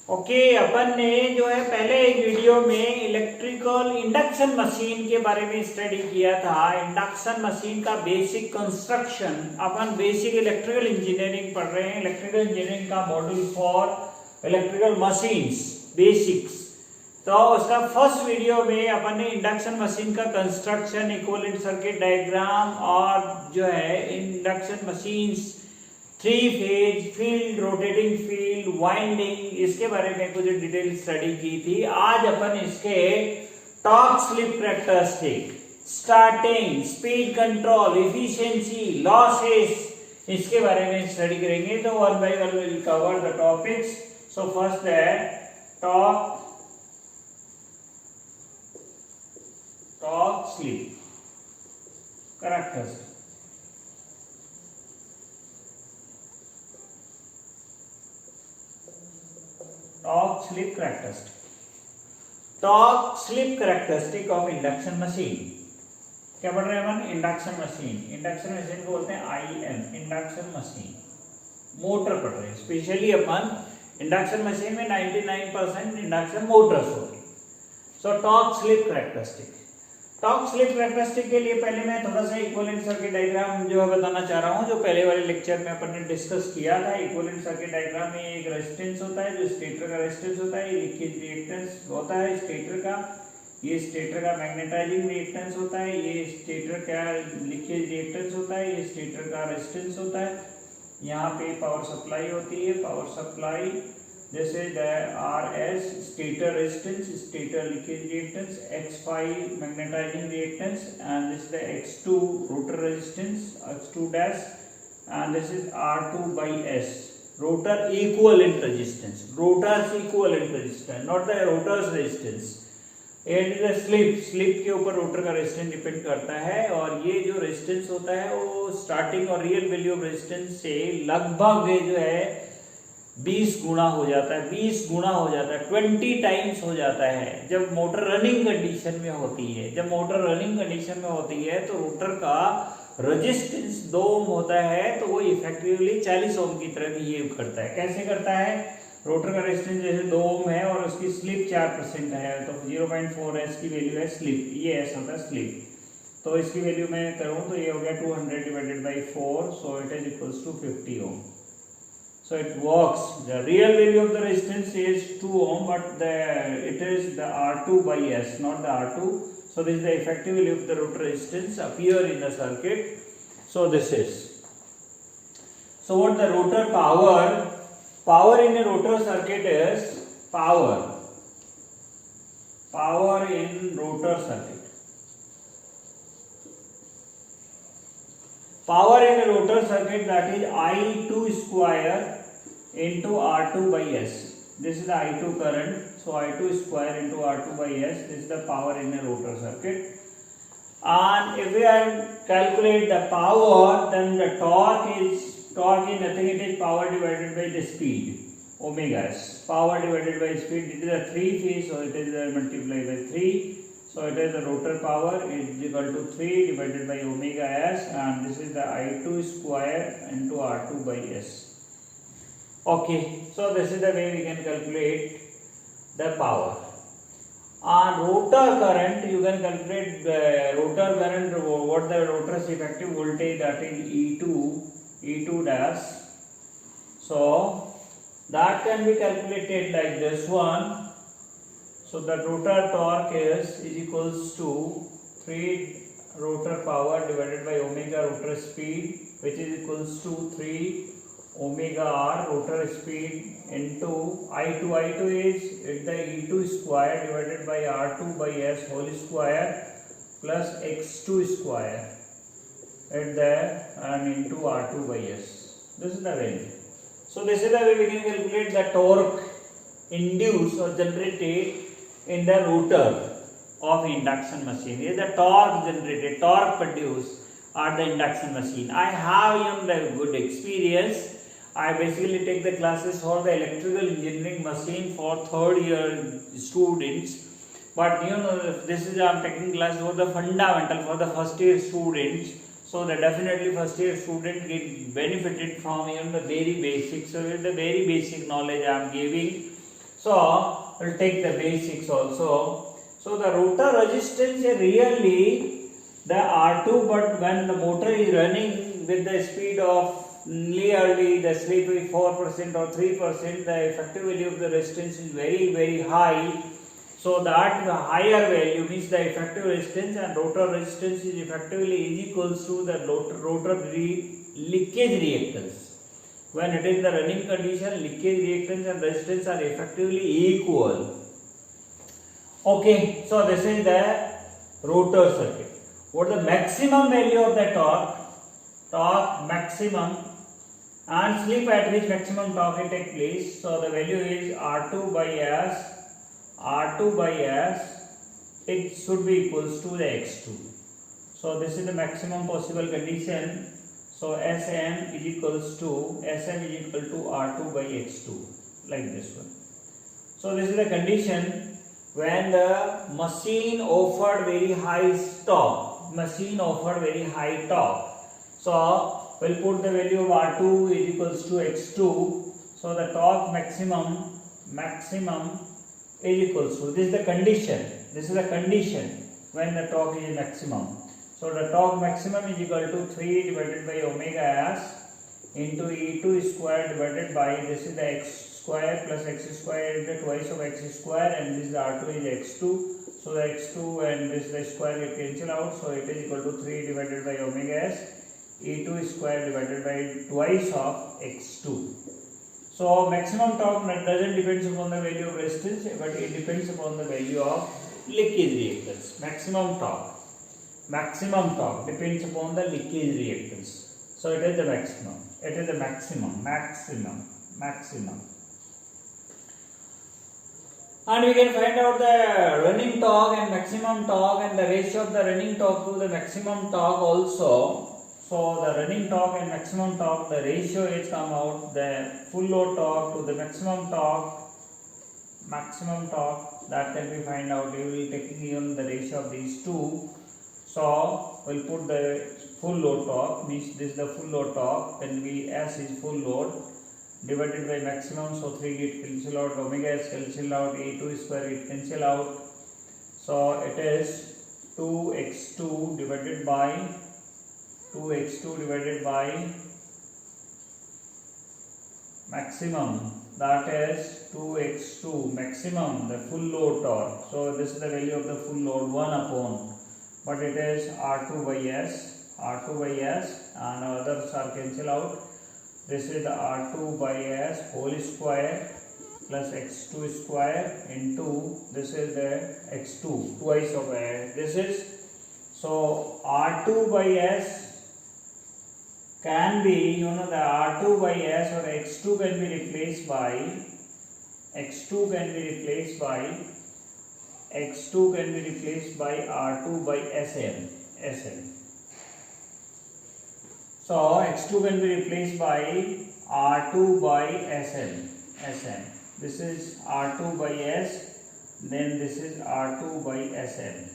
Okay, अपन ने जो है पहले एक वीडियो में इलेक्ट्रिकल इंडक्शन मशीन के बारे में स्टडी किया था। इंडक्शन मशीन का बेसिक कंस्ट्रक्शन, अपन बेसिक इलेक्ट्रिकल इंजीनियरिंग पढ़ रहे हैं। इलेक्ट्रिकल इंजीनियरिंग का module for electrical machines basics. तो उसका फर्स्ट वीडियो में अपन ने इंडक्शन मशीन का कंस्ट्रक्शन, इक्विवेलेंट सर्किट डायग्राम और जो है induction machines, 3 phase, field, rotating field, winding, इसके बारे में कुछ डिटेल स्टडी की थी। आज अपन इसके torque slip characteristic, starting, speed control, efficiency, losses, इसके बारे में स्टडी करेंगे। तो one by one will cover the topics. So first है torque slip characteristic. Torque slip characteristic, torque slip characteristic of induction machine. क्या पढ़ रहे हैं अपन? Induction machine. इंडक्शन मशीन को बोलते हैं IM, इंडक्शन मशीन। मोटर पढ़ रहे हैं। स्पेशली अपन इंडक्शन मशीन में 99% इंडक्शन मोटर्स होगी। सो torque slip characteristic, torque slip characteristic के लिए पहले मैं थोड़ा सा इक्विवेलेंट सर्किट डायग्राम जो है बताना चाह रहा हूं, जो पहले वाले लेक्चर में अपन ने डिस्कस किया था। इक्विवेलेंट सर्किट डायग्राम में एक रेजिस्टेंस होता है जो स्टेटर का रेजिस्टेंस होता है, ये लीकेज रिएक्टेंस होता है स्टेटर का, ये स्टेटर का मैग्नेटाइजिंग रिएक्टेंस होता है, ये स्टेटर का लीकेज रिएक्टेंस होता है, ये स्टेटर का रेजिस्टेंस होता है। यहाँ पे पावर सप्लाई होती है, पावर सप्लाई जैसे RS stator resistance, stator leakage reactance, X5 magnetising reactance, and this is the X2 rotor resistance, X2 dash, and this is R2 by S rotor equivalent resistance, rotor's equivalent resistance, not the rotor's resistance. And the slip के ऊपर rotor का resistance depend करता है, और ये जो resistance होता है वो स्टार्टिंग और रियल वैल्यू ऑफ रेजिस्टेंस से लगभग जो है 20 गुना हो जाता है, 20 गुना हो जाता है, 20 टाइम्स हो जाता है जब मोटर रनिंग कंडीशन में होती है। जब मोटर रनिंग कंडीशन में होती है तो रोटर का रेजिस्टेंस 2 ओम होता है, तो वो इफेक्टिवली 40 ओम की तरह बिहेव करता है। कैसे करता है? रोटर का रेजिस्टेंस जैसे 2 ओम है और उसकी स्लिप 4% है, तो 0.4 की वैल्यू है स्लिप, ये ऐसा होता है स्लिप। तो इसकी वैल्यू मैं करूँ तो ये हो गया 200 divided by 4, so it is equals to 50 ohm. So it works. The real value of the resistance is 2 ohm, but it is the R2 by S, not the R2. So this is the effective value of the rotor resistance appear in the circuit. So this is. So what the rotor power? Power in a rotor circuit is power. Power in rotor circuit. Power in a rotor circuit, that is I2 square into R2 by S. This is the I2 current, so I2 square into R2 by S. This is the power in a rotor circuit. And if we calculate the power, then the torque is nothing, it is power divided by the speed, omega S. Power divided by speed, it is a 3 phase, so it is multiplied by 3. So it is the rotor power is equal to 3 divided by omega S, and this is the I2 square into R2 by S. Okay, so this is the way we can calculate the power. On rotor current, you can calculate rotor current, what the rotor's effective voltage, that is E2 dash. So that can be calculated like this one. So the rotor torque is equals to 3 rotor power divided by omega rotor speed, which is equals to 3 omega R rotor speed into I2. I2 is the E2 square divided by R2 by S whole square plus X2 square at the and into R2 by S. This is the value. So this is the way we can calculate the torque induced or generated in the rotor of induction machine. Is the torque generated, torque produced at the induction machine. I have the good experience. I basically take the classes for the electrical engineering machine for 3rd year students, but this is I am taking class for the fundamental for the first year students. So that definitely first year student get benefited from even the very basic. So the very basic knowledge I am giving. So we'll take the basics also. So the rotor resistance is really the R2, but when the motor is running with the speed of nearly the slip is 4% or 3%, the effective value of the resistance is very high. So that the higher value means the effective resistance, and rotor resistance is effectively equals to the rotor leakage reactance. When it is the running condition, leakage reactance and resistance are effectively equal. Okay, so this is the rotor circuit. What is the maximum value of the torque maximum, and slip at which maximum torque will take place? So the value is R2 by S, it should be equals to the X2. So this is the maximum possible condition. So SM is equal to R2 by X2, like this one. So this is the condition when the machine offered very high torque. So we'll put the value of R2 is equals to X2. So the torque maximum is equals to, this is the condition when the torque is maximum. So the torque maximum is equal to 3 divided by omega s into E2 square divided by, this is the x square plus x square into twice of x square, and this is R2 is x2. So the x2 and this the square will cancel out. So it is equal to 3 divided by omega s E2 square divided by twice of x2. So maximum torque doesn't depend upon the value of resistance, but it depends upon the value of leakage reactance. Maximum torque depends upon the leakage reactance. So it is the maximum. And we can find out the running torque and maximum torque and the ratio of the running torque to the maximum torque also. So the running torque and maximum torque, the ratio is come out, the full load torque to the maximum torque, that can be find out. We will be taking even the ratio of these two. So we'll put the full load torque, means this is the full load torque, then S is full load divided by maximum. So 3 get cancel out, omega s cancel out, E2 square it cancel out. So it is 2x2 divided by maximum, that is 2x2 maximum, the full load torque. So this is the value of the full load 1 upon, but it is R2 by S, and others are cancel out. This is the R2 by S whole square plus x2 square into, this is the x2 twice of this is. So R2 by S can be, the R2 by S or X2 can be replaced by R2 by SN. So X2 can be replaced by R2 by SN. This is R2 by S, then this is R2 by SN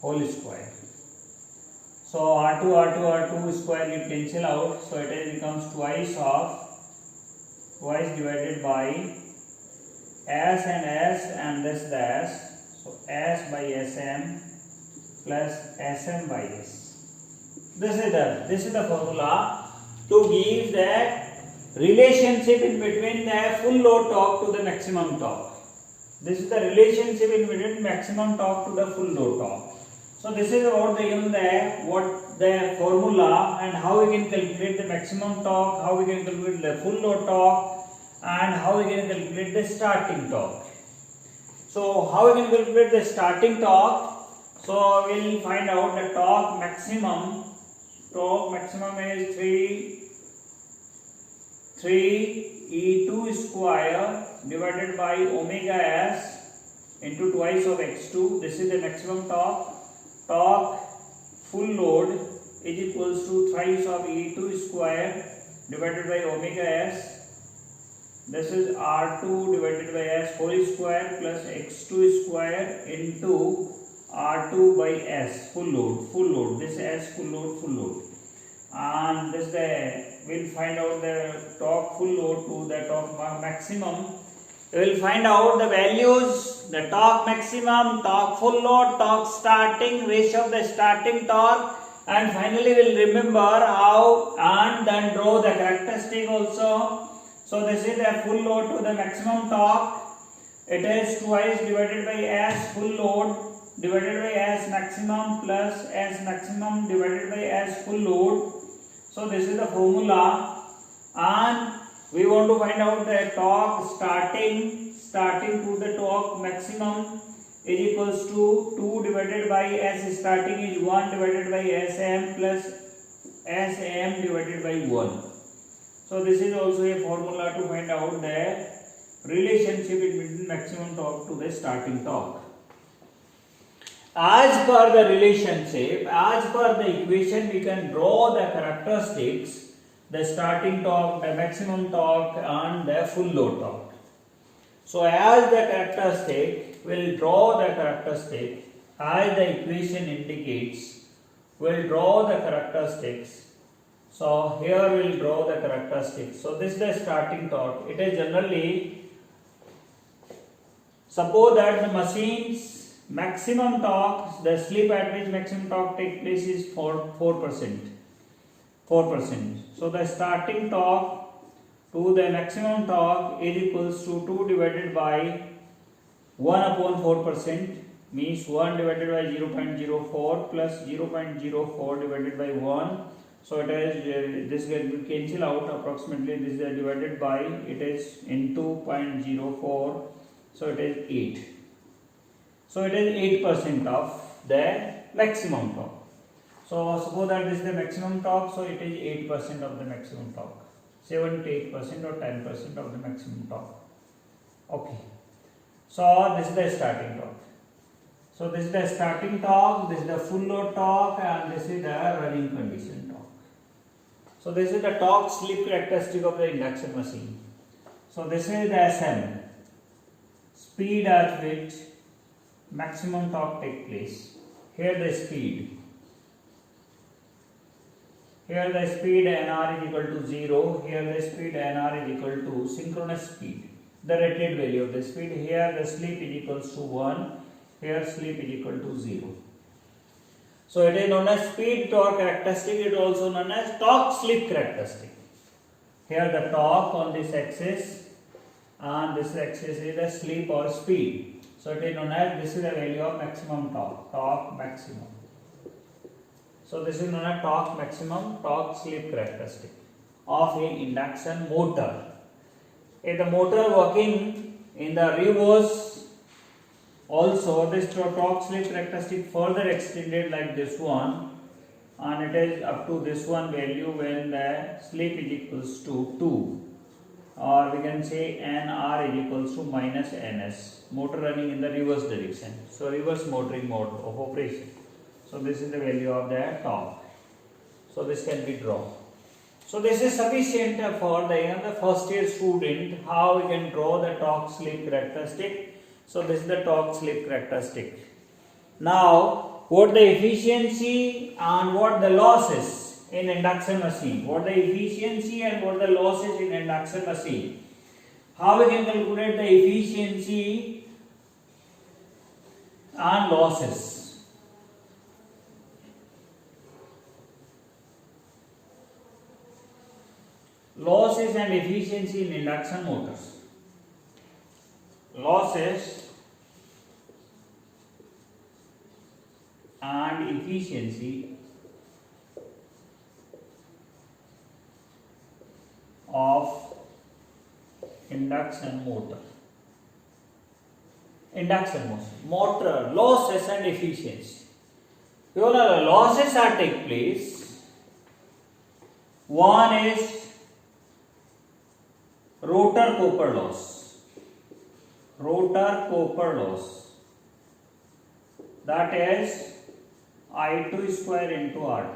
whole square. So R2 square get cancel out. So it becomes twice divided by S and this the S. So S by SM plus SM by S. This is the formula to give the relationship in between the full load torque to the maximum torque. This is the relationship in between maximum torque to the full load torque. So this is about the formula and how we can calculate the maximum torque, how we can calculate the full load torque, and how we can calculate the starting torque. So how we can calculate the starting torque? So we will find out the torque maximum. Torque maximum is 3 E2 square divided by omega s into twice of x2. This is the maximum torque. Torque full load is equals to thrice of E2 square divided by omega s. This is R2 divided by S whole square plus x2 square into R2 by S full load. This is S full load. And this we'll find out the torque full load to the torque maximum. You will find out the values, the torque maximum, torque full load, torque starting, ratio of the starting torque, and finally we will remember how and then draw the characteristic also. So this is the full load to the maximum torque. It is twice divided by S full load divided by S maximum plus S maximum divided by S full load. So this is the formula, and we want to find out the torque starting to the torque maximum is equals to 2 divided by S starting is 1 divided by Sm plus Sm divided by 1. So this is also a formula to find out the relationship between maximum torque to the starting torque. As per the relationship, as per the equation, we can draw the characteristics, the starting torque, the maximum torque, and the full load torque. So as the characteristic, we'll draw the characteristic as the equation indicates. We'll draw the characteristics. So here we'll draw the characteristics. So this is the starting torque. It is generally, suppose that the machine's maximum torque, the slip at which maximum torque takes place is 4%. So the starting torque to the maximum torque is equals to 2 divided by 1 upon 4%, means 1 divided by 0.04 plus 0.04 divided by 1. So it is, this will cancel out approximately, this is divided by, it is into 0.04, so it is 8. So it is 8% of the maximum torque. So suppose that this is the maximum torque, so it is 8% of the maximum torque. 7 to 8% or 10% of the maximum torque. Okay. So this is the starting torque. So this is the starting torque, this is the full load torque, and this is the running condition torque. So this is the torque slip characteristic of the induction machine. So this is the Sm, speed at which maximum torque take place. Here the speed. Here the speed Nr is equal to 0. Here the speed Nr is equal to synchronous speed, the rated value of the speed. Here the slip is equals to 1. Here slip is equal to 0. So it is known as speed torque characteristic. It is also known as torque slip characteristic. Here the torque on this axis, and this axis is the slip or speed. So it is known as, this is the value of maximum torque, torque maximum. So this is known as torque maximum, torque slip characteristic of an induction motor. If the motor working in the reverse, also this torque slip characteristic further extended like this one, and it is up to this one value when the slip is equals to 2, or we can say Nr is equals to minus Ns, motor running in the reverse direction. So reverse motoring mode of operation. So this is the value of the torque. So this can be drawn. So this is sufficient for the first year student how we can draw the torque slip characteristic. So this is the torque slip characteristic. Now what the efficiency and what the losses in induction machine. What the efficiency and what the losses in induction machine. How we can calculate the efficiency and losses. Losses and efficiency in induction motors. Losses and efficiency of induction motor. Induction motor losses and efficiency. Your losses are take place. One is rotor copper loss. Rotor copper loss. That is I2 square into R2.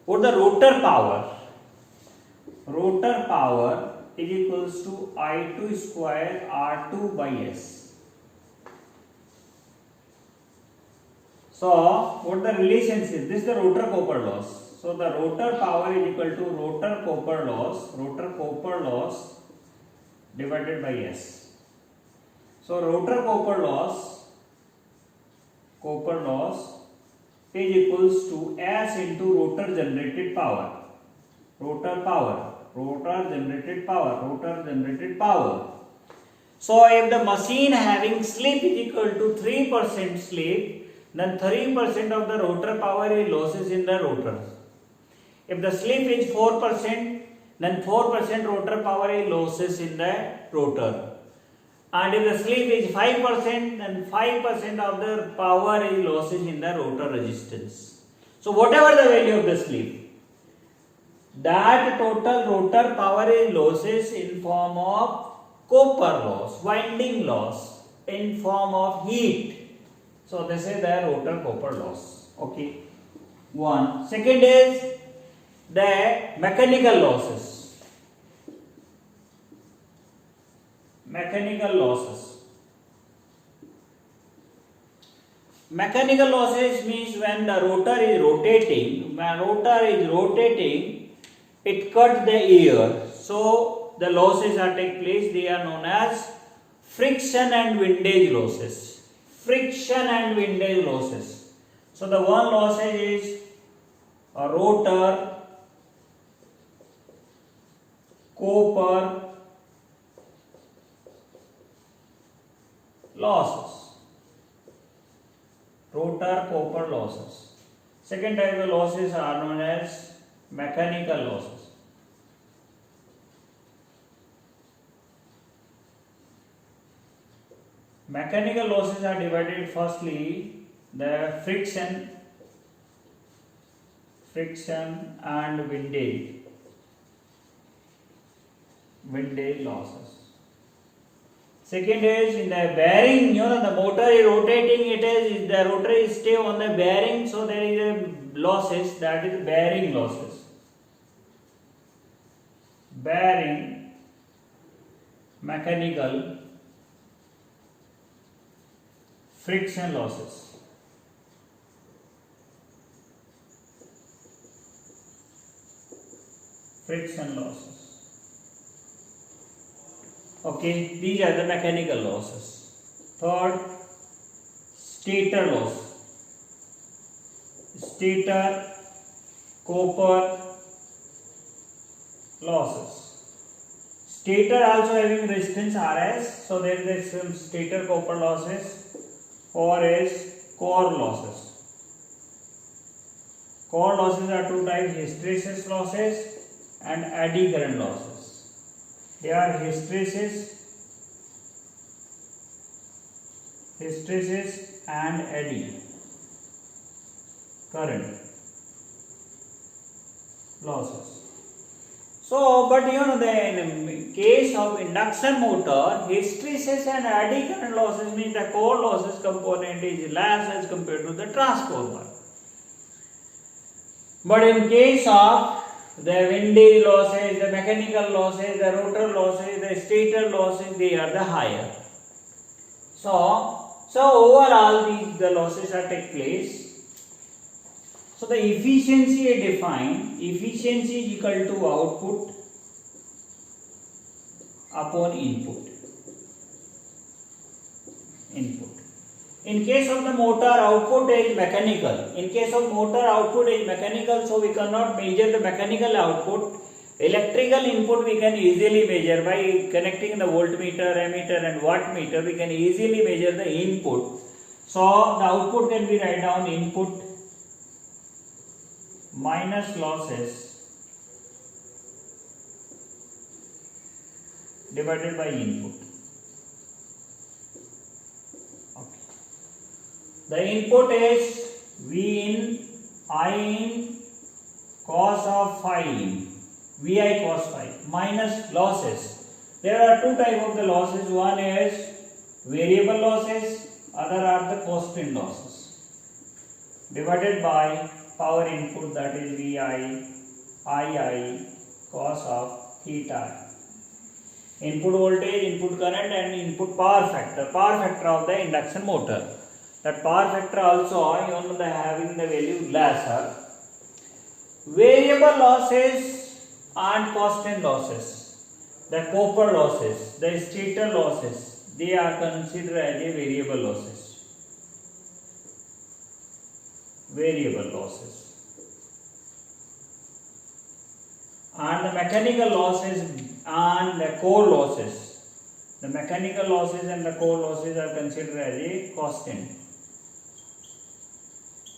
What the rotor power? Rotor power is equals to I2 square R2 by S. So what the relationship? This is the rotor copper loss. So the rotor power is equal to rotor copper loss divided by S. So rotor copper loss is equals to S into rotor generated power. Rotor generated power. So if the machine having slip is equal to 3% slip, then 3% of the rotor power is losses in the rotor. If the slip is 4%, then 4% rotor power is losses in the rotor. And if the slip is 5%, then 5% of the power is losses in the rotor resistance. So whatever the value of the slip, that total rotor power is losses in form of copper loss, winding loss, in form of heat. So this is the rotor copper loss. Okay. One. Second is the mechanical losses. Mechanical losses means when the rotor is rotating, it cuts the air. So the losses are take place. They are known as friction and windage losses. So the one losses is a rotor copper losses. Second type of losses are known as mechanical losses. Mechanical losses are divided firstly the friction and windage losses. Second is in the bearing, the motor is rotating, the rotor is stay on the bearing, so there is a losses, that is bearing losses. Bearing, mechanical, friction losses. Okay, these are the mechanical losses. Third, stator loss. Stator copper losses. Stator also having resistance RS, so there is some stator copper losses. 4 is core losses. Core losses are two types: hysteresis losses and eddy current losses. They are hysteresis and eddy current losses. So, but the case of induction motor, hysteresis and eddy current losses means the core losses component is less as compared to the transformer. But in case of the windage losses, the mechanical losses, the rotor losses, the stator losses, they are the higher. So overall the losses are take place. So the efficiency is defined. Efficiency is equal to output upon input. In case of the motor, output is mechanical. So we cannot measure the mechanical output. Electrical input we can easily measure by connecting the voltmeter, ammeter and wattmeter. We can easily measure the input. So the output can be write down input minus losses divided by input. Okay. The input is V in, I in, cos of phi in, Vi cos phi minus losses. There are two types of the losses. One is variable losses, other are the constant losses, divided by power input, that is Vi, Ii, cos of theta. Input voltage, input current and input power factor of the induction motor. That power factor also having the value lesser. Variable losses and constant losses. the copper losses, the stator losses, they are considered as a variable losses. Variable losses. And the mechanical losses and the core losses. The mechanical losses and the core losses are considered as a constant.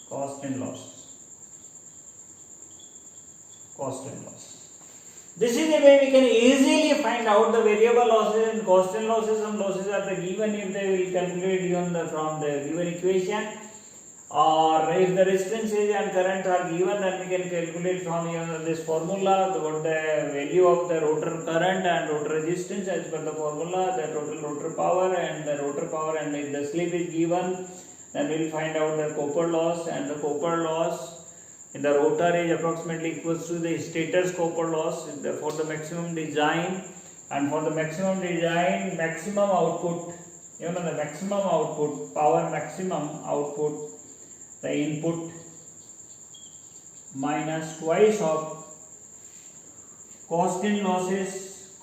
Constant losses. Constant loss. This is the way we can easily find out the variable losses and constant losses. Some losses are the given if they will calculate given from the given equation, or if the resistances and current are given, then we can calculate from this formula what the value of the rotor current and rotor resistance as per the formula, the total rotor power and the rotor power, and if the slip is given, then we will find out the copper loss, and the copper loss in the rotor is approximately equals to the stator's copper loss for the maximum design, and for the maximum design, maximum output, the maximum output, power maximum output, the input minus twice of constant losses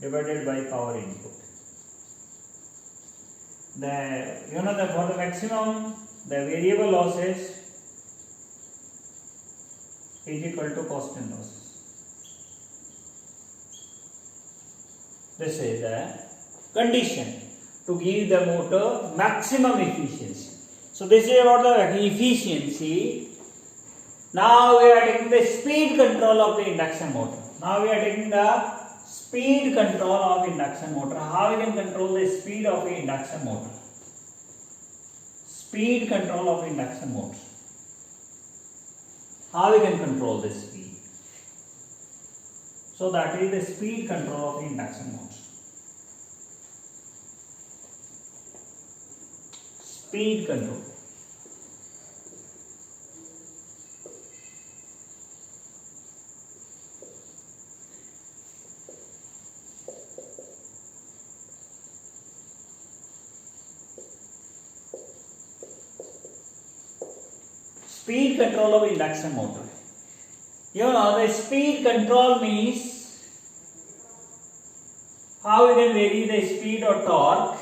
divided by power input. For the maximum, the variable losses is equal to constant losses. This is the condition to give the motor maximum efficiency. So this is about the efficiency. Now we are taking the speed control of the induction motor. How we can control the speed of the induction motor? Speed control of induction motor. How we can control the speed? So that is the speed control of the induction motor. Speed control. Speed control of induction motor. The speed control means how we can vary the speed or torque.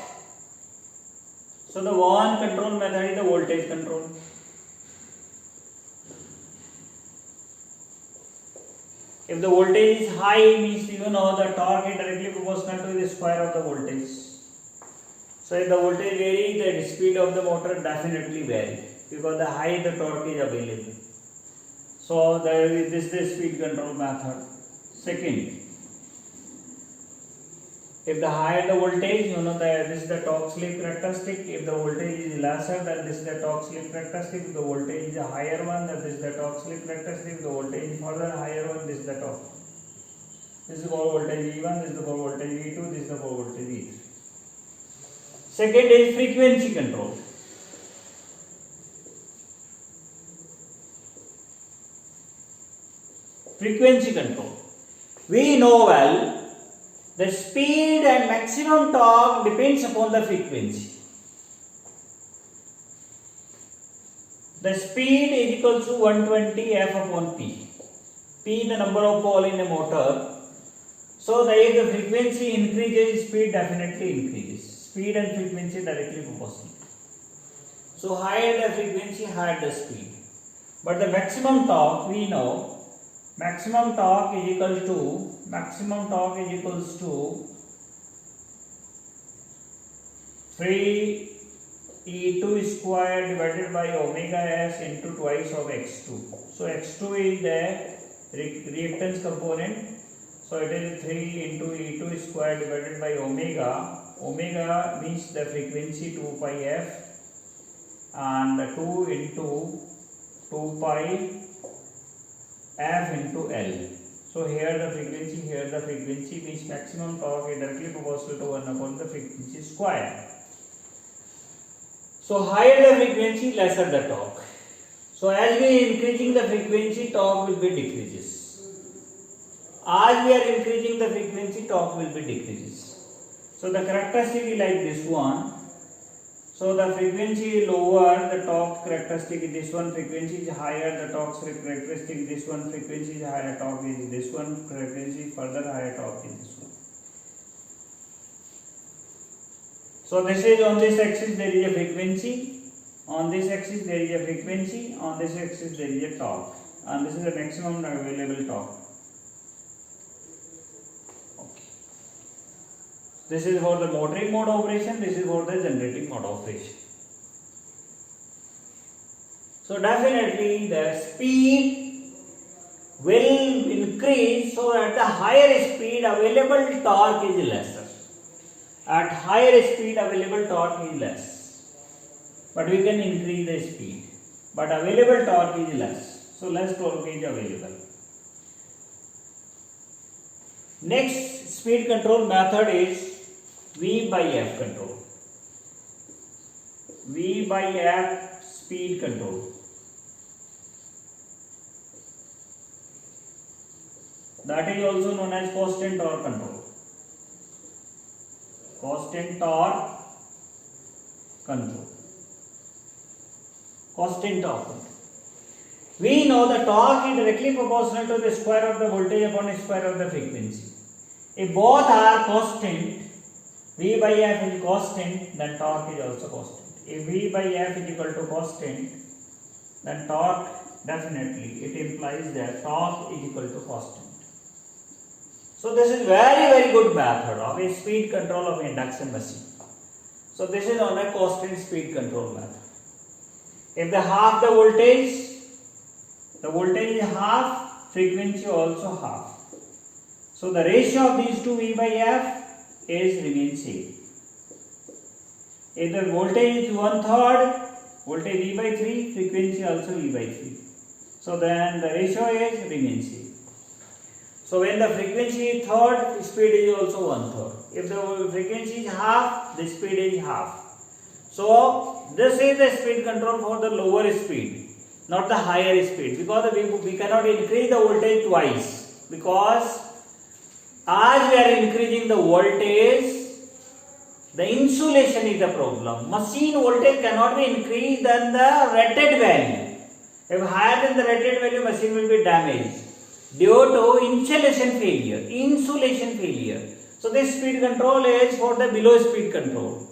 So the one control method is the voltage control. If the voltage is high, means the torque is directly proportional to the square of the voltage. So if the voltage varies, the speed of the motor definitely varies, because the higher the torque is available. So this is the speed control method. Second, if the higher the voltage, this is the torque slip characteristic. If the voltage is lesser, then this is the torque slip characteristic. If the voltage is a higher one, then this is the torque slip characteristic. If the voltage is further higher one, this is the torque. This is core voltage E1, this is the core voltage E2, this is the core voltage E3. Second is frequency control. Frequency control. We know well, the speed and maximum torque depends upon the frequency. The speed is equal to 120 F upon P. P is the number of pole in a motor. So if the frequency increases, speed definitely increases. Speed and frequency directly proportional. So higher the frequency, higher the speed. But the maximum torque, we know, maximum torque is equals to 3 E2 square divided by omega s into twice of x2. So x2 is the reactance component. So it is 3 into E2 square divided by omega. Omega means the frequency 2 pi f, and 2 into 2 pi f into L. So here the frequency means maximum torque is directly proportional to 1 upon the frequency square. So higher the frequency, lesser the torque. So as we are increasing the frequency, torque will be decreases. As we are increasing the frequency, torque will be decreases. So the characteristic is like this one. So the frequency is lower, the torque characteristic is this one, frequency is higher, the torque characteristic is this one, frequency is higher, torque is this one, frequency further higher, torque is this one. So this is on this axis there is a frequency, on this axis there is a frequency, on this axis there is a torque, and this is the maximum available torque. Okay. This is for the motoring mode operation, this is for the generating mode operation. So definitely the speed will increase, so at the higher speed available torque is lesser. At higher speed available torque is less, but we can increase the speed, but available torque is less, so less torque is available. Next speed control method is V by F control. V by F speed control. That is also known as constant torque control. Constant torque control. Constant torque control. We know the torque is directly proportional to the square of the voltage upon the square of the frequency. If both are constant, V by F is constant, then torque is also constant. If V by F is equal to constant, then torque definitely, it implies that torque is equal to constant. So this is very good method of a speed control of induction machine. So this is on a constant speed control method. If they half the voltage is half, frequency also half. So the ratio of these two V by F is remains same. If the voltage is 1/3, voltage V by 3, frequency also V by 3. So then the ratio is remains same. So when the frequency is third, speed is also 1/3. If the frequency is half, the speed is half. So this is the speed control for the lower speed, not the higher speed, because we cannot increase the voltage twice, because as we are increasing the voltage, the insulation is the problem. Machine voltage cannot be increased than the rated value. If higher than the rated value, machine will be damaged due to insulation failure. So this speed control is for the below speed control.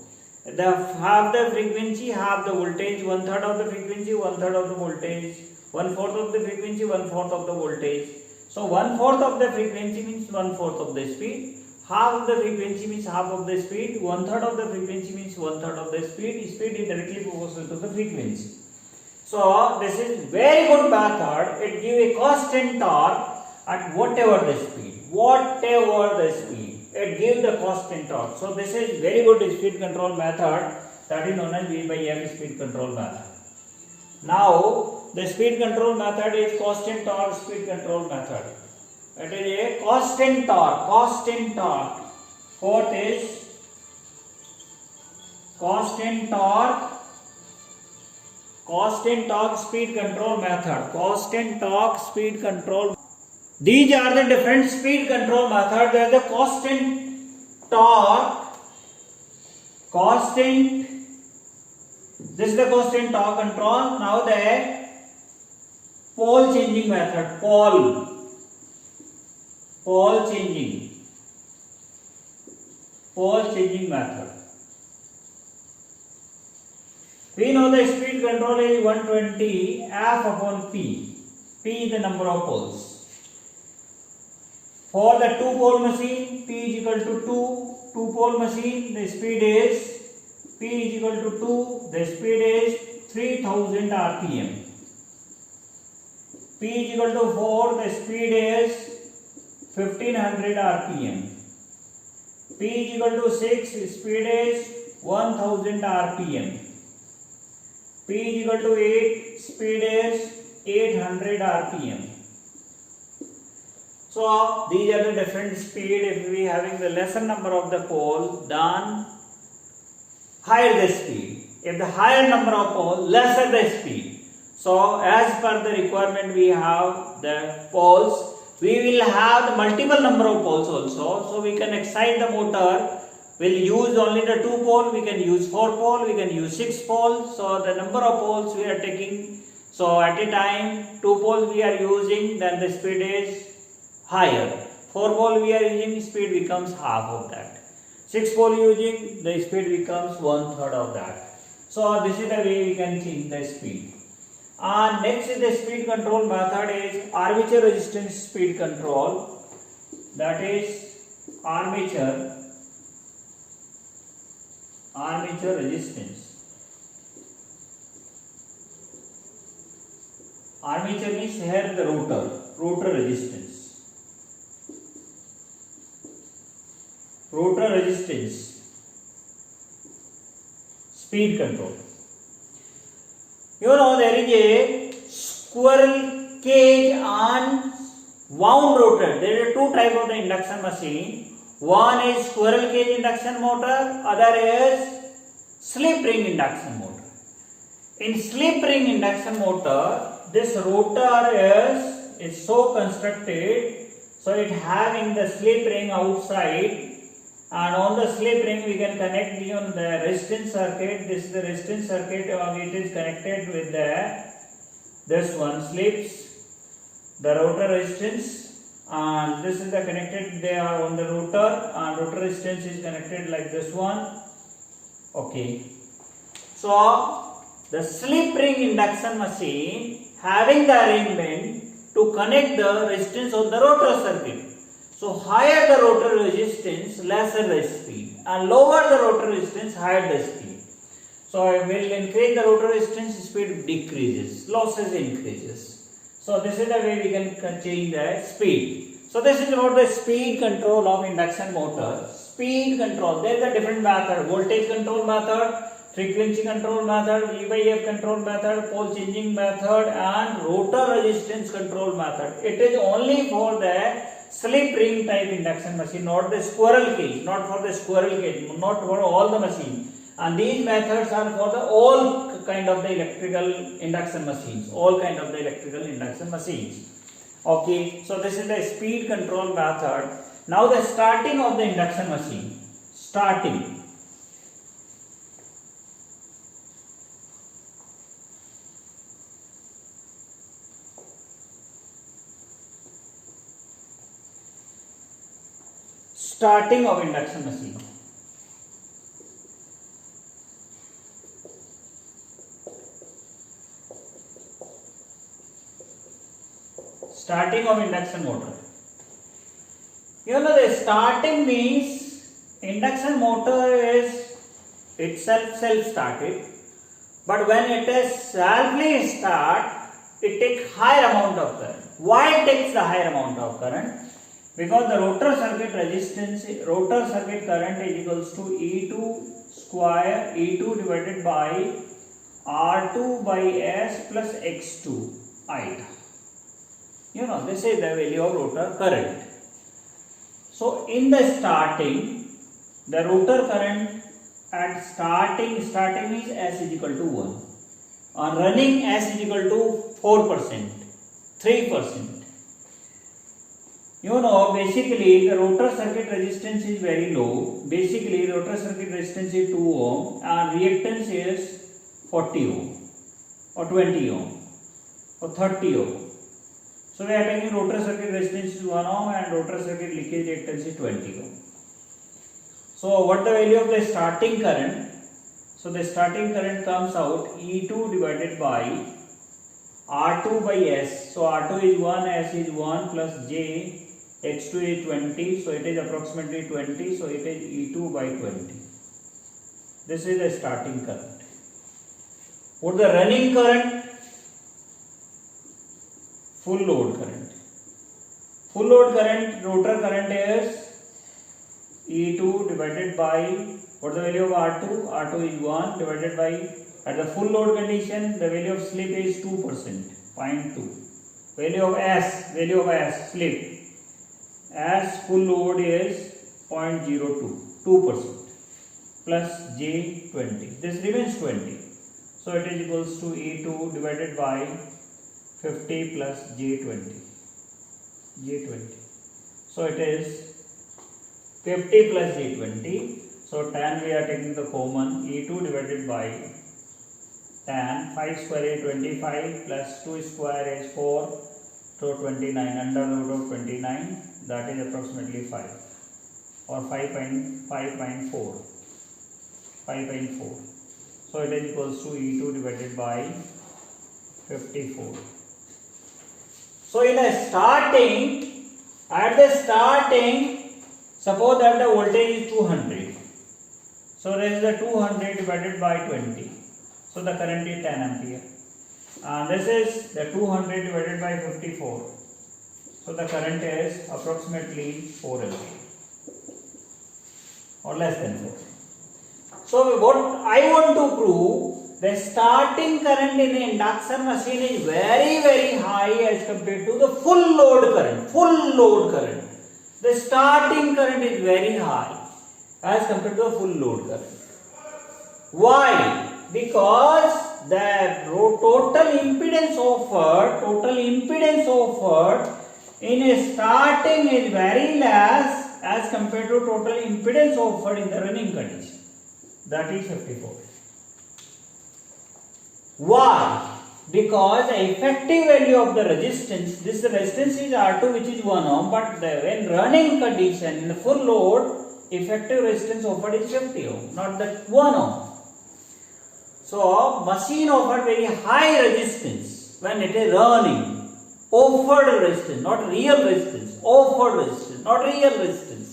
Half the frequency, half the voltage, 1/3 of the frequency, 1/3 of the voltage, 1/4 of the frequency, 1/4 of the voltage. So 1/4 of the frequency means 1/4 of the speed, half of the frequency means half of the speed, 1/3 of the frequency means 1/3 of the speed. Speed is directly proportional to the frequency. So this is very good method. It gives a constant torque at whatever the speed. It gives the constant torque. So this is very good speed control method, that is known as V by F speed control method. Now the speed control method is constant torque speed control method. It is a constant torque. Fourth is constant torque speed control method. Constant torque speed control. These are the different speed control methods. There is the constant torque, this is the constant torque control. Now the pole changing method, pole changing method. We know the speed control is 120 F upon P. P is the number of poles. For the two pole machine, P is equal to 2 pole machine, the speed is P is equal to 2, the speed is 3000 rpm. P is equal to 4, the speed is 1500 rpm. P is equal to 6, speed is 1000 rpm. P is equal to 8, speed is 800 rpm. So these are the different speed. If we having the lesser number of the pole, then higher the speed. If the higher number of pole, lesser the speed. So as per the requirement, we have the poles. We will have the multiple number of poles also. So we can excite the motor will use only the 2 pole, we can use 4 pole, we can use 6 pole. So the number of poles we are taking, so at a time 2 poles we are using, then the speed is higher. 4 pole we are using, speed becomes half of that. 6 pole using, the speed becomes 1/3 of that. So this is the way we can change the speed. And next is the speed control method is armature resistance speed control. That is armature resistance. Armature means here the rotor resistance. Rotor resistance speed control. You know there is a squirrel cage and wound rotor. There are two types of the induction machine. One is squirrel cage induction motor, other is slip ring induction motor. In slip ring induction motor, this rotor is so constructed, so it having the slip ring outside, and on the slip ring we can connect the resistance circuit. This is the resistance circuit, it is connected with this one slips, the rotor resistance, and this is the connected, they are on the rotor, and rotor resistance is connected like this one. Okay, so the slip ring induction machine having the arrangement to connect the resistance of the rotor circuit. So higher the rotor resistance, lesser the speed, and lower the rotor resistance, higher the speed. So it will increase the rotor resistance, speed decreases, losses increases. So this is the way we can change the speed. So this is about the speed control of induction motor. Speed control, there is a different method: voltage control method, frequency control method, V/F control method, pole changing method, and rotor resistance control method. It is only for the slip ring type induction machine, not the squirrel cage, not for all the machine. And these methods are for the all kind of the electrical induction machines, Okay, so this is the speed control method. Now the starting of the induction machine. Starting of induction machine. Starting of induction motor. You know the starting means induction motor is itself self-started, but when it is selfly start, it takes higher amount of current. Why it takes the higher amount of current? Because the rotor circuit current is equals to E2 divided by R2 by S plus X2 iota. You know, this is the value of rotor current. So in the starting, the rotor current at starting is S is equal to 1. On running, S is equal to 4%, 3%. You know, basically the rotor circuit resistance is very low. Basically, rotor circuit resistance is 2 ohm and reactance is 40 ohm or 20 ohm or 30 ohm. So we are taking rotor circuit resistance is 1 ohm and rotor circuit leakage reactance is 20 ohm. So what the value of the starting current? So the starting current comes out E2 divided by R2 by S. So R2 is 1, S is 1 plus J. X2 is 20, so it is approximately 20, so it is E2 by 20. This is the starting current. What the running current? Full load current. Full load current, rotor current is E2 divided by, what the value of R2? R2 is 1 divided by, at the full load condition, the value of slip is 2%, 0.2. Value of S, slip. As full load is 0.02, 2% plus J20. This remains 20. So it is equals to E2 divided by 50 plus J20. So it is 50 plus J20. So tan we are taking the common, E2 divided by tan 5 square is 25 plus 2 square is 4, so 29 under root of 29, that is approximately 5 or 5.4. So it is equals to E2 divided by 54. So in a starting, at the starting, suppose that the voltage is 200. So there is a 200 divided by 20. So the current is 10 ampere. This is the 200 divided by 54. So the current is approximately 4 ampere or less than 4. So what I want to prove, the starting current in an induction machine is very high as compared to the full load current. The starting current is very high as compared to the full load current. Why? Because the total impedance offered in a starting is very less as compared to total impedance offered in the running condition. That is 54. Why? Because the effective value of the resistance, this resistance is R2 which is 1 ohm, but when running condition in the full load, effective resistance offered is 50 ohm, not that 1 ohm. So machine offered very high resistance when it is running. Offered resistance, not real resistance. Offered resistance, not real resistance.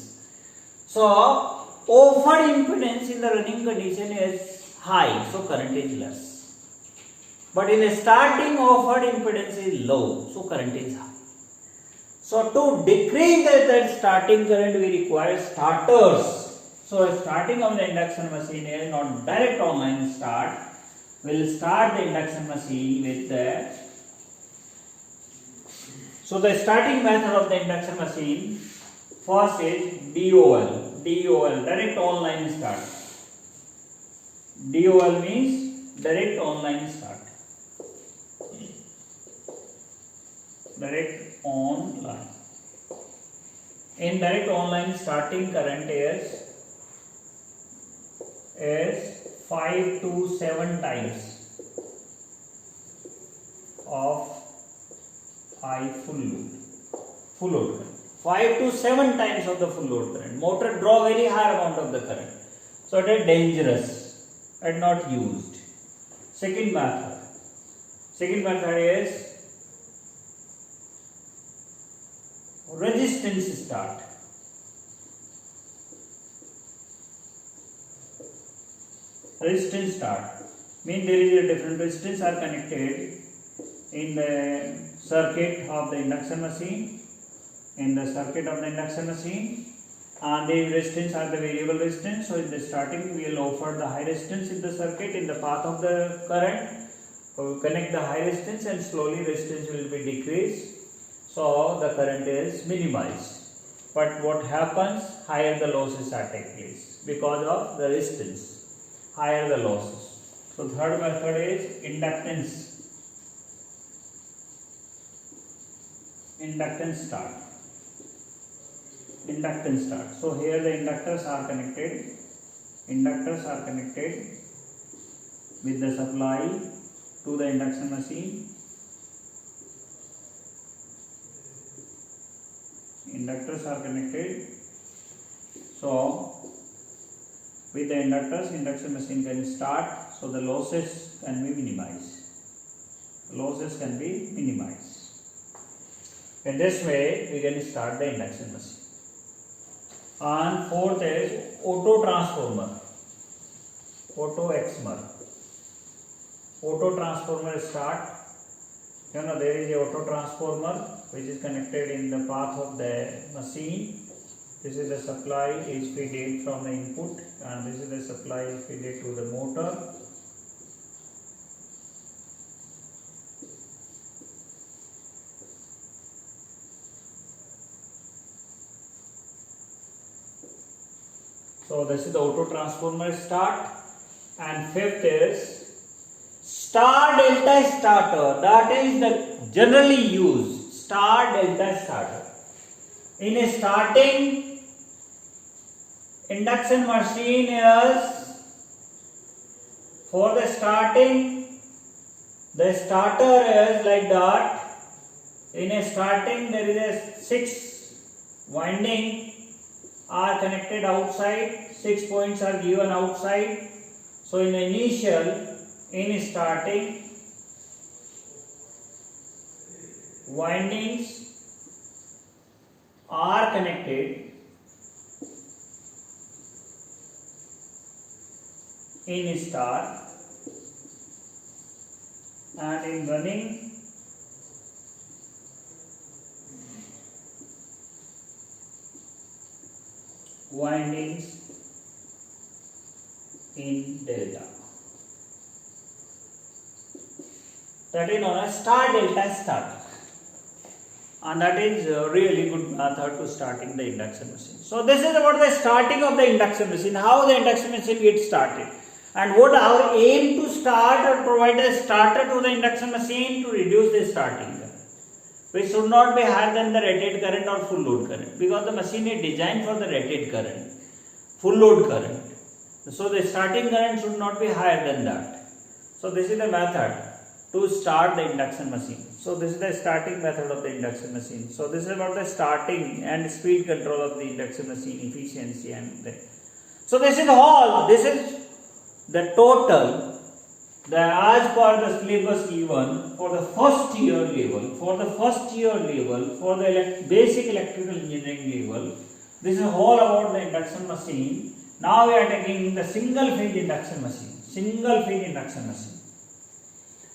So offered impedance in the running condition is high, so current is less. But in a starting, offered impedance is low, so current is high. So to decrease that starting current, we require starters. So starting of the induction machine is not direct online start. We'll start the induction machine with the. So the starting method of the induction machine, first is DOL, direct online start. DOL means direct online start. Direct online. In direct online, starting current is 5 to 7 times of I full load current. 5 to 7 times of the full load current. Motor draw very high amount of the current, so it is dangerous and not used. Second method is resistance start. Resistance start means there is a different resistance are connected in the circuit of the induction machine. And the resistance are the variable resistance. So in the starting we will offer the high resistance in the circuit in the path of the current. We will connect the high resistance and slowly resistance will be decreased. So the current is minimized. But what happens? Higher the losses are take place because of the resistance. Higher the losses. So third method is inductance start. So here the inductors are connected with the supply to the induction machine. Inductors are connected. So with the inductors, induction machine can start, so the losses can be minimized. In this way, we can start the induction machine. And fourth is auto transformer, auto exmer. Auto transformer start. There is a auto transformer which is connected in the path of the machine. This is the supply is fed from the input, and this is the supply is fed to the motor. So this is the auto transformer start. And fifth is star delta starter. That is the generally used star delta starter. In a starting, Induction machine is for the starting. The starter is like that. In a starting, there is a 6 winding are connected outside. 6 points are given outside. So in starting, windings are connected in start, and in running windings in delta. That is known as star delta start, and that is a really good method to starting the induction machine. So this is about the starting of the induction machine, how the induction machine gets started, and what our aim to start or provide a starter to the induction machine to reduce the starting current, which should not be higher than the rated current or full load current, because the machine is designed for the rated current, full load current. So the starting current should not be higher than that. So this is the method to start the induction machine. So this is the starting method of the induction machine. So this is about the starting and speed control of the induction machine, efficiency and the. So this is all. This is the total. As per the syllabus given for the first year level, for the basic electrical engineering level, this is all about the induction machine. Now we are taking the single phase induction machine.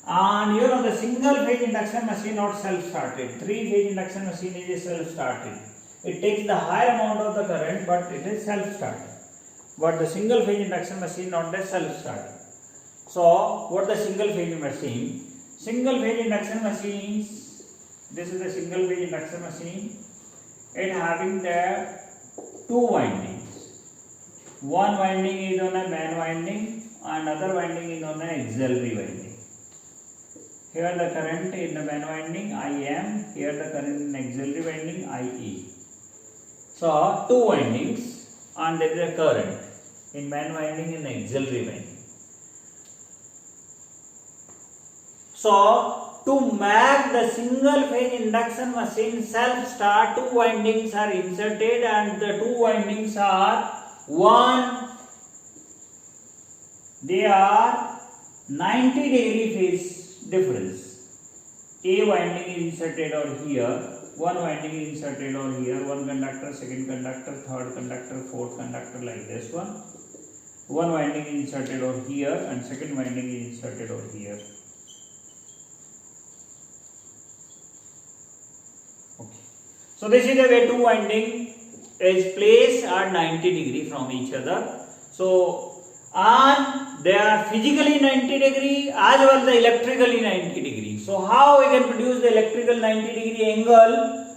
And you know the single phase induction machine not self-started. 3-phase induction machine is self-started. It takes the higher amount of the current, but it is self-started. But the single phase induction machine not the self-started. So what the single phase machine? Single phase induction machines. This is the single phase induction machine. It having the 2 windings. One winding is on a main winding, and other winding is on an auxiliary winding. Here the current in the main winding IM, here the current in auxiliary winding IE. So 2 windings, and there is a current in main winding and auxiliary winding. So to make the single phase induction machine self-start, 2 windings are inserted, and the 2 windings are they are 90-degree phase difference. A winding is inserted over here, one winding is inserted over here, one conductor, second conductor, third conductor, fourth conductor, like this one. One winding is inserted over here, and second winding is inserted over here. Okay. So this is the way 2 winding is placed at 90 degree from each other. So, and they are physically 90 degree as well as the electrically 90 degree. So how we can produce the electrical 90 degree angle?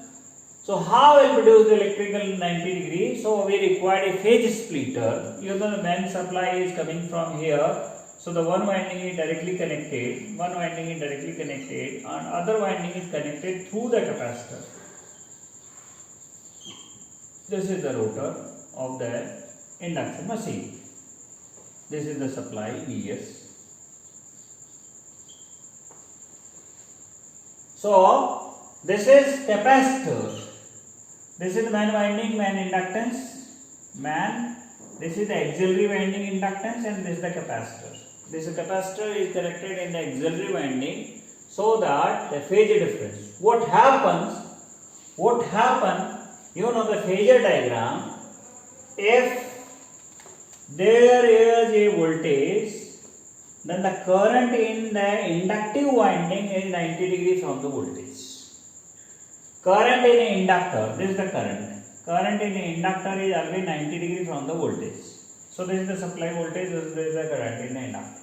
So how we will produce the electrical 90 degree? So we require a phase splitter. You know the main supply is coming from here. So the one winding is directly connected, and other winding is connected through the capacitor. This is the rotor of the induction machine. This is the supply VS. So this is capacitor. This is the main winding, main inductance, This is the auxiliary winding inductance, and this is the capacitor. This capacitor is connected in the auxiliary winding, so that the phase difference. What happens? You know the phasor diagram. If there is a voltage, then the current in the inductive winding is 90 degree from the voltage. Current in an inductor, this is the current. Current in an inductor is always 90 degree from the voltage. So this is the supply voltage, this is the current in the inductor.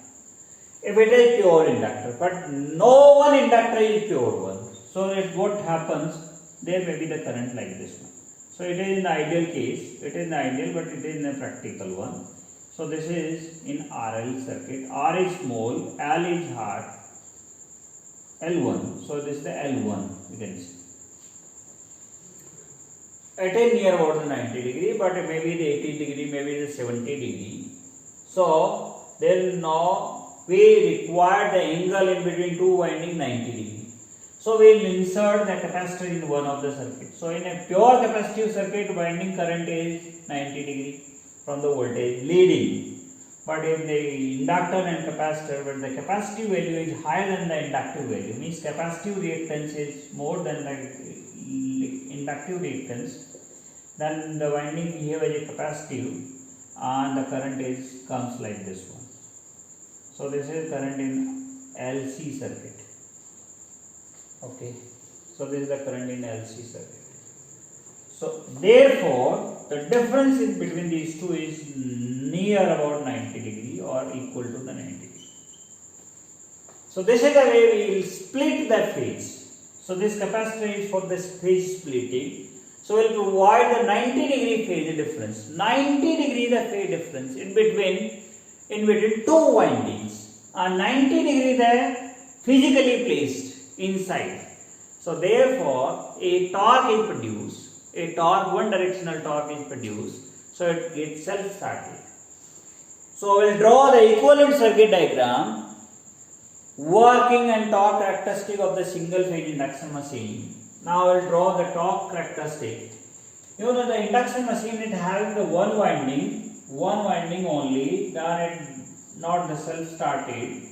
If it is pure inductor, but no one inductor is pure one. So if what happens, there may be the current like this one. So it is in the ideal case, but it is in a practical one. So this is in RL circuit. R is small, L is hard, L1. So this is the L1, you can see. attain near about the 90 degree, but maybe the 80 degree, maybe the 70 degree. So then now we require the angle in between two winding 90 degree. So we will insert the capacitor in one of the circuits. So in a pure capacitive circuit, winding current is 90 degree from the voltage leading. But in the inductor and capacitor, when the capacitive value is higher than the inductive value, means capacitive reactance is more than the inductive reactance, then the winding behave as a capacitive and the current comes like this one. So this is current in LC circuit. Okay, so this is the current in LC circuit. So therefore the difference in between these two is near about 90 degree or equal to the 90 degree. So this is the way we will split that phase. So this capacitor is for this phase splitting. So we will provide the 90 degree phase difference. 90 degree the phase difference in between two windings. And 90 degree they physically placed inside. So therefore a torque is produced. A torque, one directional torque is produced. So it gets self-started. So we will draw the equivalent circuit diagram, working and torque characteristic of the single phase induction machine. Now I will draw the torque characteristic. You know the induction machine is having the one winding only, then it not the self-started.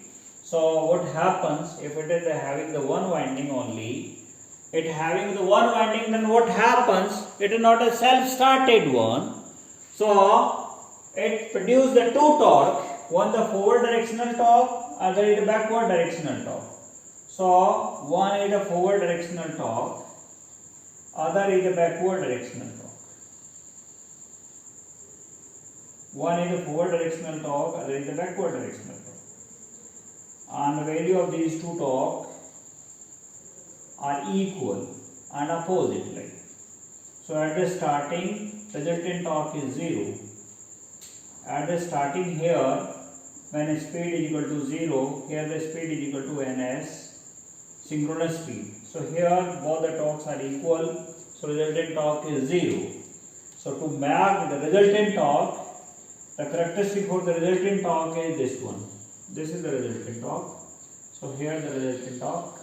So what happens if it is having the one winding only? It having the one winding, then what happens? It is not a self-started one. So it produces the two torque, one the forward directional torque, other is the backward directional torque. So one is the forward directional torque, other is the backward directional torque. One is the forward directional torque, other is the backward directional torque. And the value of these two torque are equal and opposite like. So at the starting, resultant torque is 0. At the starting here, when speed is equal to 0, here the speed is equal to ns, synchronous speed. So here both the torques are equal, so resultant torque is 0. So to mark the resultant torque, the characteristic for the resultant torque is this one. This is the resultant torque. So here the resultant torque.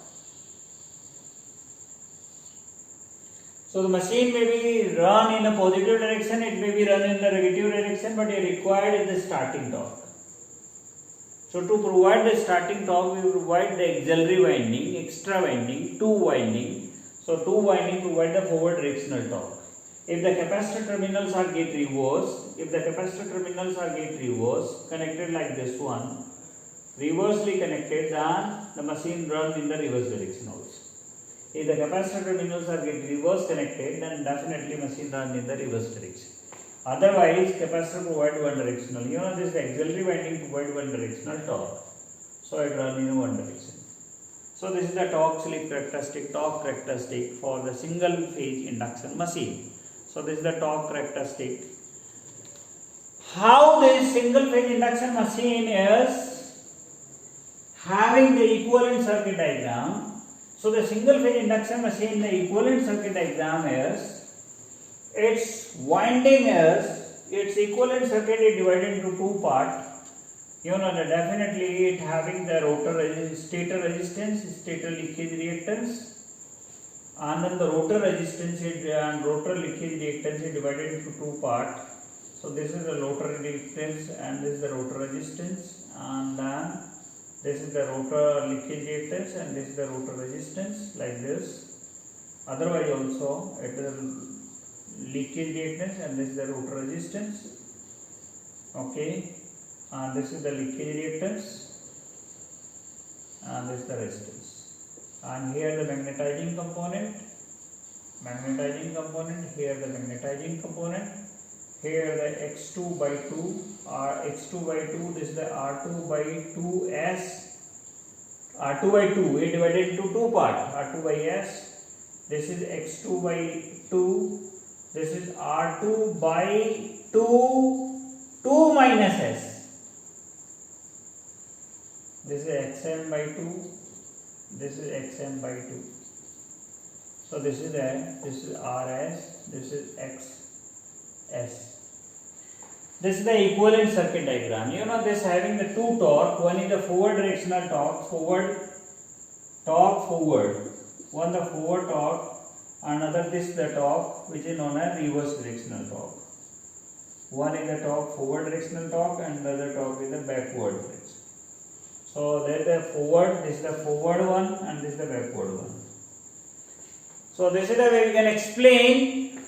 So the machine may be run in a positive direction, it may be run in the negative direction, but it required is the starting torque. So to provide the starting torque, we provide the auxiliary winding, extra winding, two winding. So two winding provide the forward directional torque. If the capacitor terminals are get reversed, connected like this one, reversely connected, then the machine runs in the reverse direction also. If the capacitor terminals are get reverse connected, then definitely machine runs in the reverse direction. Otherwise, capacitor provide one directional. You know this auxiliary winding provide one directional torque. So it runs in one direction. So this is the torque slip characteristic, for the single phase induction machine. So this is the torque characteristic. How this single phase induction machine is having the equivalent circuit diagram. So the single phase induction machine, the equivalent circuit diagram is, its winding is, its equivalent circuit is divided into two parts. You know that definitely it having the stator resistance, stator leakage reactance, and then the rotor resistance and rotor leakage reactance is divided into two parts. So this is the rotor reactance and this is the rotor resistance, and then this is the rotor leakage reactance and this is the rotor resistance like this. Otherwise also it is leakage reactance and this is the rotor resistance. Okay, and this is the leakage reactance and this is the resistance. And here the magnetizing component, here the magnetizing component, here the x2 by 2 this is the r2 by 2s, r2 by 2 is divided into two parts, r2 by s, this is x2 by 2, this is r2 by 2 minus s, this is xm by 2, this is xm by 2. So this is RS, this is XS. This is the equivalent circuit diagram. You know this having the two torque. One is the forward directional torque, forward. One the forward torque. Another this the torque which is known as reverse directional torque. One is the torque forward directional torque and the other torque is the backward direction. So there is the forward. This is the forward one and this is the backward one. So this is the way we can explain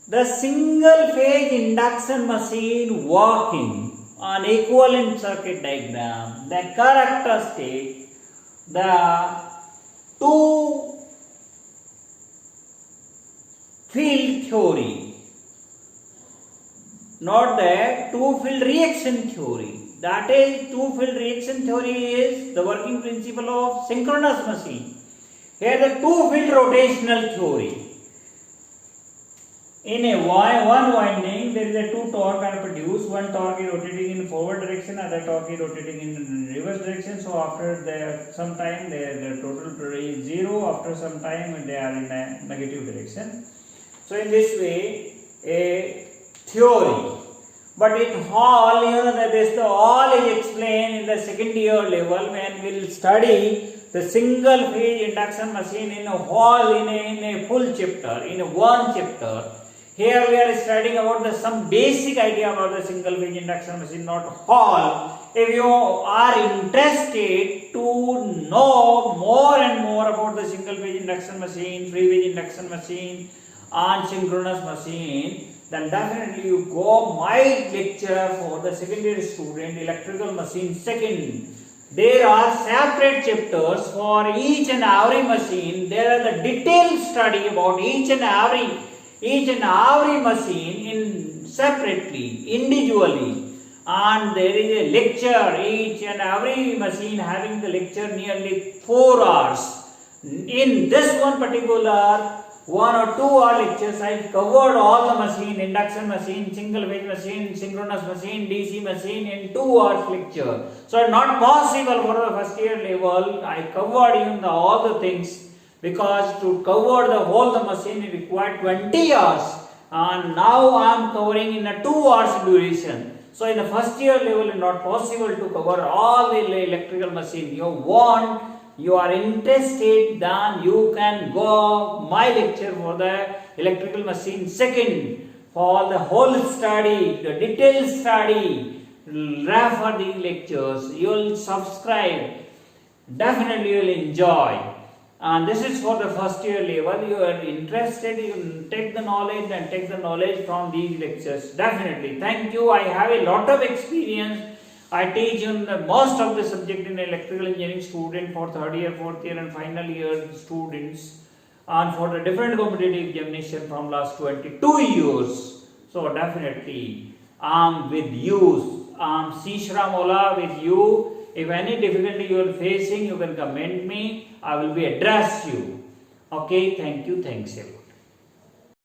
the single phase induction machine working on equivalent circuit diagram, the characteristic, the two field theory, not the two field reaction theory. That is, two field reaction theory is the working principle of synchronous machine. Here the two field rotational theory. In a one winding, there is a two torque are produced. One torque is rotating in forward direction, other torque is rotating in reverse direction. So after some time, the total is zero. After some time, they are in a negative direction. So in this way, a theory. But it all, you know, that this all is explained in the second year level when we will study the single phase induction machine in a whole, in a full chapter, in a one chapter. Here we are studying about some basic idea about the single phase induction machine, not all. If you are interested to know more and more about the single phase induction machine, three phase induction machine and synchronous machine, then definitely you go my lecture for the second year student, electrical machine second. There are separate chapters for each and every machine. There are the detailed study about each and every machine in separately, individually, and there is a lecture. Each and every machine having the lecture nearly 4 hours. In this one particular 1 or 2 hour lectures, I covered all the machine, induction machine, single phase machine, synchronous machine, DC machine in 2 hours lecture. So not possible for the first year level. I covered even all the things. Because to cover the whole the machine it required 20 hours, and now I am covering in a 2 hours duration. So in the first year level it is not possible to cover all the electrical machine. You are interested, then you can go my lecture for the electrical machine second, for the whole study, the detailed study, refer the lectures. You will subscribe, definitely you will enjoy. And this is for the first year level. You are interested, you take the knowledge and take the knowledge from these lectures. Definitely. Thank you. I have a lot of experience. I teach in most of the subject in electrical engineering student for third year, fourth year and final year students, and for the different competitive examination from last 22 years. So definitely I am with you. I am Sishram Ola with you. If any difficulty you are facing, you can comment me. I will be address you. Okay, thank you. Thanks everyone.